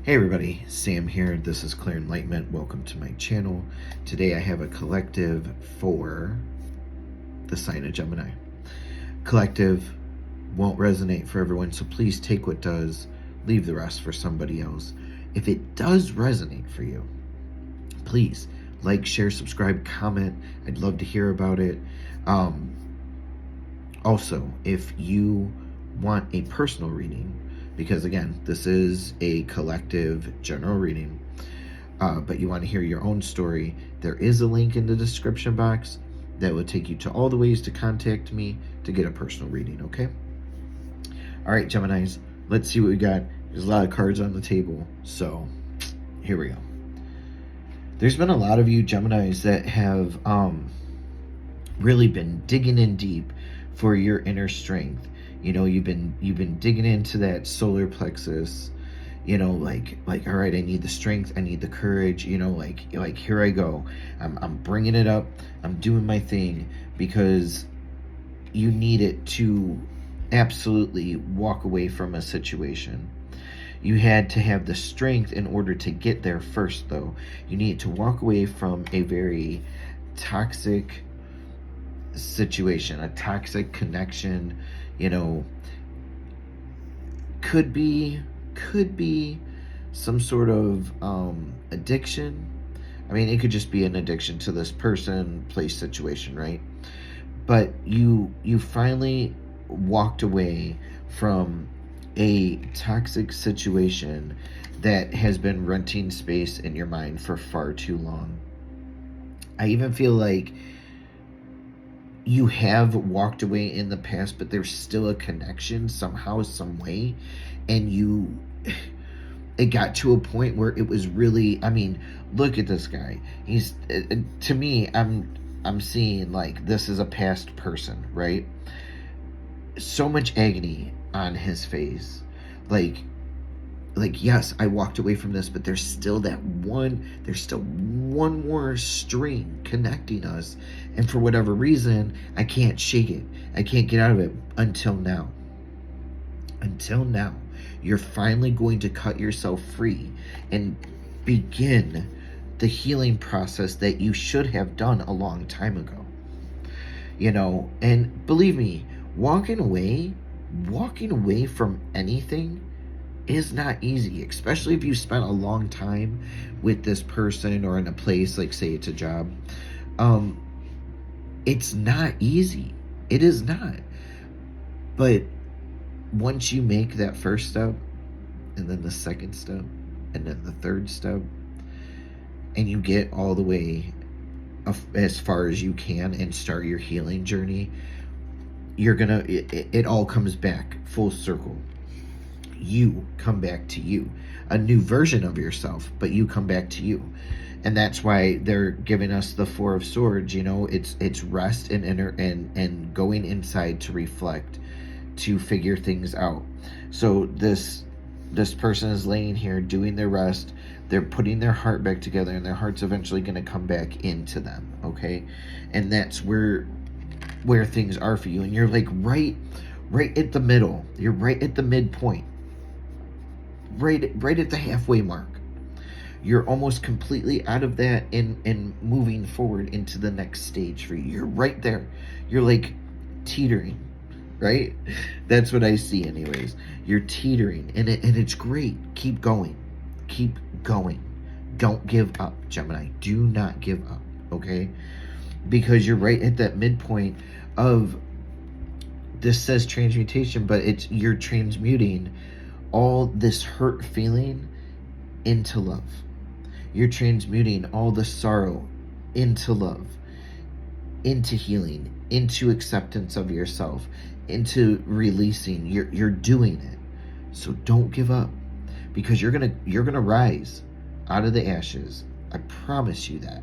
Hey everybody, Sam here. This is Clear Enlightenment. Welcome to my channel. Today I have a collective for the sign of Gemini. Collective won't resonate for everyone, so please take what does, leave the rest for somebody else. If it does resonate for you, please like, share, subscribe, comment. I'd love to hear about it. Also, if you want a personal reading, because again, this is a collective general reading, but you want to hear your own story, there is a link in the description box that will take you to all the ways to contact me to get a personal reading, okay? All right, Geminis, let's see what we got. There's a lot of cards on the table, so here we go. There's been a lot of you Geminis that have really been digging in deep for your inner strength. You know, you've been digging into that solar plexus, you know, like all right, I need the strength, I need the courage, you know, like here I go. I'm bringing it up. I'm doing my thing because you need it to absolutely walk away from a situation. You had to have the strength in order to get there first, though. You need to walk away from a very toxic situation, a toxic connection, you know, could be some sort of addiction. I mean, it could just be an addiction to this person, place, situation, right? But you finally walked away from a toxic situation that has been renting space in your mind for far too long. I even feel like you have walked away in the past, but there's still a connection somehow, some way, and it got to a point where it was really, I mean, look at this guy. He's, to me, I'm seeing like this is a past person, right? So much agony on his face, like yes, I walked away from this, but there's still one more string connecting us, and for whatever reason I can't shake it. I can't get out of it until now. You're finally going to cut yourself free and begin the healing process that you should have done a long time ago, you know. And believe me, walking away from anything is not easy, especially if you spent a long time with this person or in a place, like say it's a job. It's not easy. It is not. But once you make that first step, and then the second step, and then the third step, and you get all the way as far as you can and start your healing journey, it all comes back full circle. You come back to you, a new version of yourself, but you come back to you. And that's why they're giving us the Four of Swords. You know, it's rest and inner and going inside to reflect, to figure things out. So this person is laying here doing their rest. They're putting their heart back together, and their heart's eventually going to come back into them, okay? And that's where things are for you. And you're like right at the middle. You're right at the midpoint. Right at the halfway mark. You're almost completely out of that and moving forward into the next stage for you. You're right there. You're like teetering, right? That's what I see anyways. You're teetering, and it's great. Keep going. Don't give up, Gemini. Do not give up, okay? Because you're right at that midpoint of, this says transmutation, but you're transmuting all this hurt feeling into love. You're transmuting all the sorrow into love, into healing, into acceptance of yourself, into releasing. You're doing it. So don't give up, because you're gonna rise out of the ashes. I promise you that.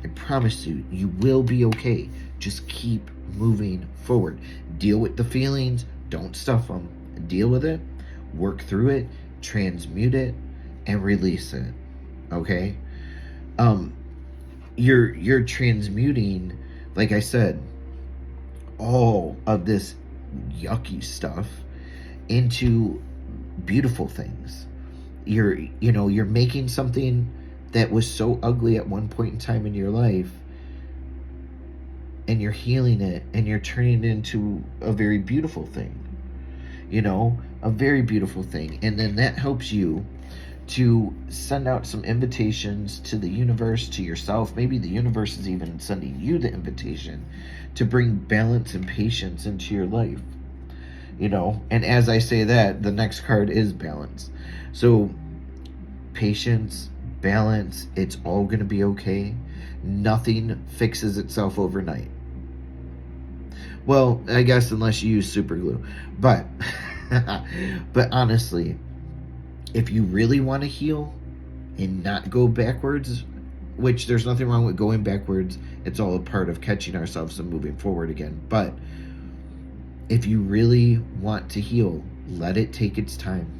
I promise you, you will be okay. Just keep moving forward. Deal with the feelings. Don't stuff them. Deal with it. Work through it, transmute it, and release it. Okay? You're transmuting, like I said, all of this yucky stuff into beautiful things. you're making something that was so ugly at one point in time in your life, and you're healing it, and you're turning it into a very beautiful thing, a very beautiful thing. And then that helps you to send out some invitations to the universe, to yourself. Maybe the universe is even sending you the invitation to bring balance and patience into your life. And as I say that, the next card is balance. So patience, balance, it's all going to be okay. Nothing fixes itself overnight. Well, I guess unless you use super glue. But but honestly, if you really want to heal and not go backwards, which there's nothing wrong with going backwards, it's all a part of catching ourselves and moving forward again. But if you really want to heal, let it take its time,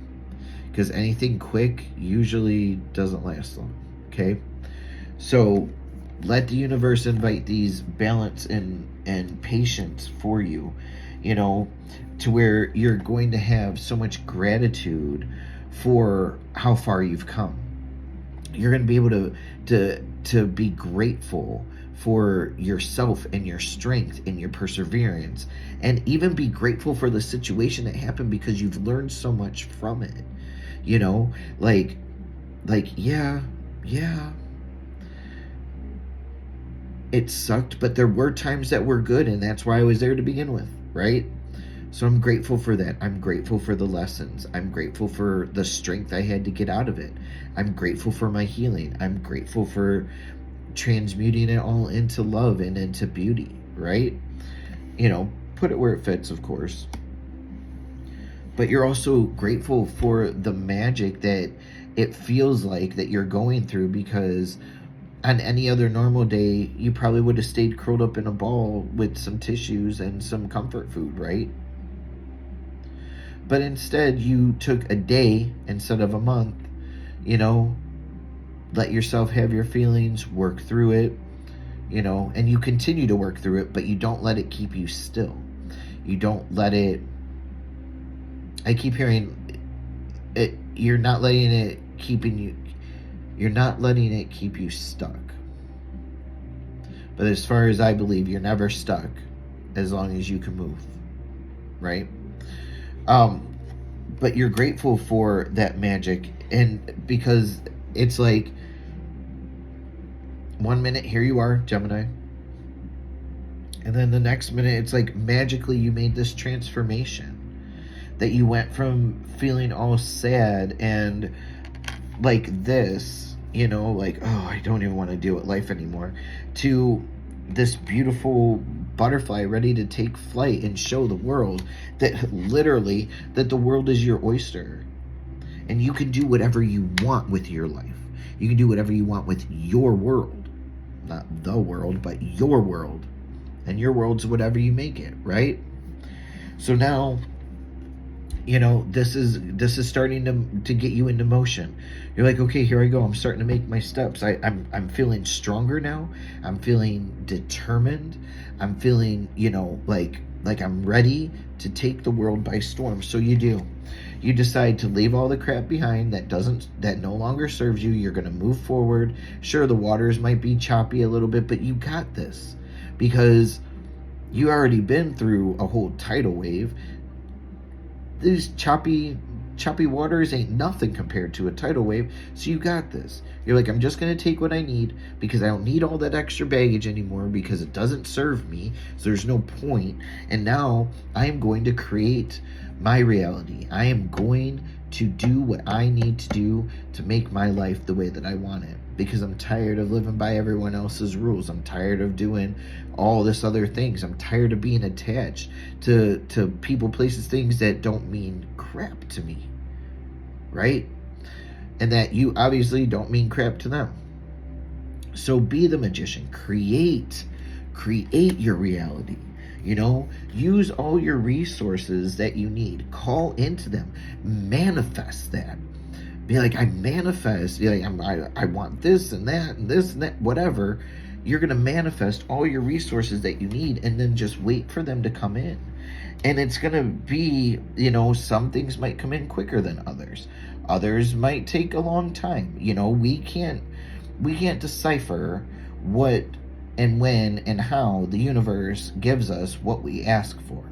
because anything quick usually doesn't last long. Okay, so let the universe invite these balance and patience for you, to where you're going to have so much gratitude for how far you've come. You're going to be able to be grateful for yourself and your strength and your perseverance, and even be grateful for the situation that happened, because you've learned so much from it. Like yeah, it sucked, but there were times that were good, and that's why I was there to begin with, right? So I'm grateful for that. I'm grateful for the lessons. I'm grateful for the strength I had to get out of it. I'm grateful for my healing. I'm grateful for transmuting it all into love and into beauty, right? Put it where it fits, of course. But you're also grateful for the magic that it feels like that you're going through, because on any other normal day, you probably would have stayed curled up in a ball with some tissues and some comfort food, right? But instead, you took a day instead of a month, let yourself have your feelings, work through it, and you continue to work through it, but you don't let it keep you still. You don't let it, I keep hearing it, you're not letting it keep you stuck. But as far as I believe, you're never stuck as long as you can move, right? But you're grateful for that magic, and because it's like, 1 minute here you are, Gemini, and then the next minute it's like magically you made this transformation, that you went from feeling all sad and like this, like, oh, I don't even want to deal with life anymore, to this beautiful butterfly ready to take flight and show the world that the world is your oyster, and you can do whatever you want with your life. You can do whatever you want with your world, not the world, but your world, and your world's whatever you make it, right? So now, this is starting to get you into motion. You're like, okay, here I go. I'm starting to make my steps. I'm feeling stronger now. I'm feeling determined. I'm feeling, like I'm ready to take the world by storm. So you decide to leave all the crap behind that no longer serves you. You're going to move forward. Sure, the waters might be choppy a little bit, but you got this, because you already been through a whole tidal wave. These choppy waters ain't nothing compared to a tidal wave, so you got this. You're like, I'm just going to take what I need, because I don't need all that extra baggage anymore, because it doesn't serve me, so there's no point. And now I am going to create my reality. I am going to do what I need to do to make my life the way that I want it, because I'm tired of living by everyone else's rules. I'm tired of doing all this other things. I'm tired of being attached to people, places, things that don't mean crap to me, right? And that you obviously don't mean crap to them. So be the magician. Create your reality. Use all your resources that you need. Call into them. Manifest that. Be like, I manifest. I want this and that and this and that, whatever. You're going to manifest all your resources that you need, and then just wait for them to come in. And it's going to be, some things might come in quicker than others. Others might take a long time. We can't decipher what and when and how the universe gives us what we ask for.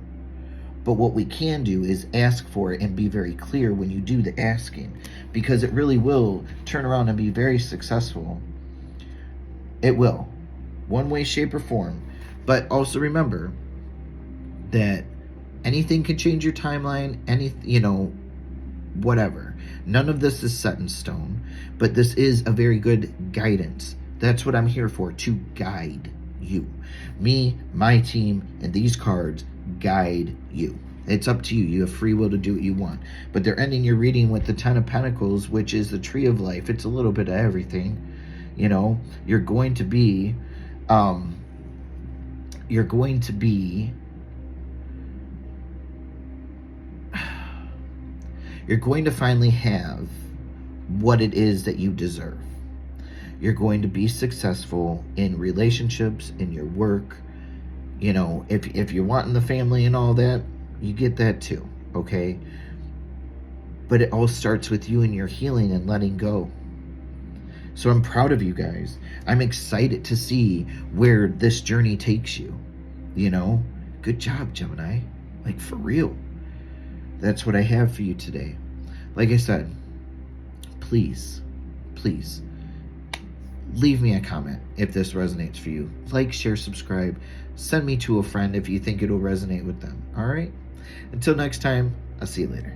But what we can do is ask for it and be very clear when you do the asking, because it really will turn around and be very successful. It will, one way, shape, or form. But also remember that anything can change your timeline, whatever. None of this is set in stone, but this is a very good guidance. That's what I'm here for, to guide you. Me, my team, and these cards guide you. It's up to you. You have free will to do what you want. But they're ending your reading with the Ten of Pentacles, which is the Tree of Life. It's a little bit of everything. You're going to be you're going to finally have what it is that you deserve. You're going to be successful in relationships, in your work. If you're wanting the family and all that, you get that too, okay? But it all starts with you and your healing and letting go. So I'm proud of you guys. I'm excited to see where this journey takes you. Good job, Gemini. Like, for real. That's what I have for you today. Like I said, please leave me a comment if this resonates for you. Like, share, subscribe. Send me to a friend if you think it'll resonate with them. All right? Until next time, I'll see you later.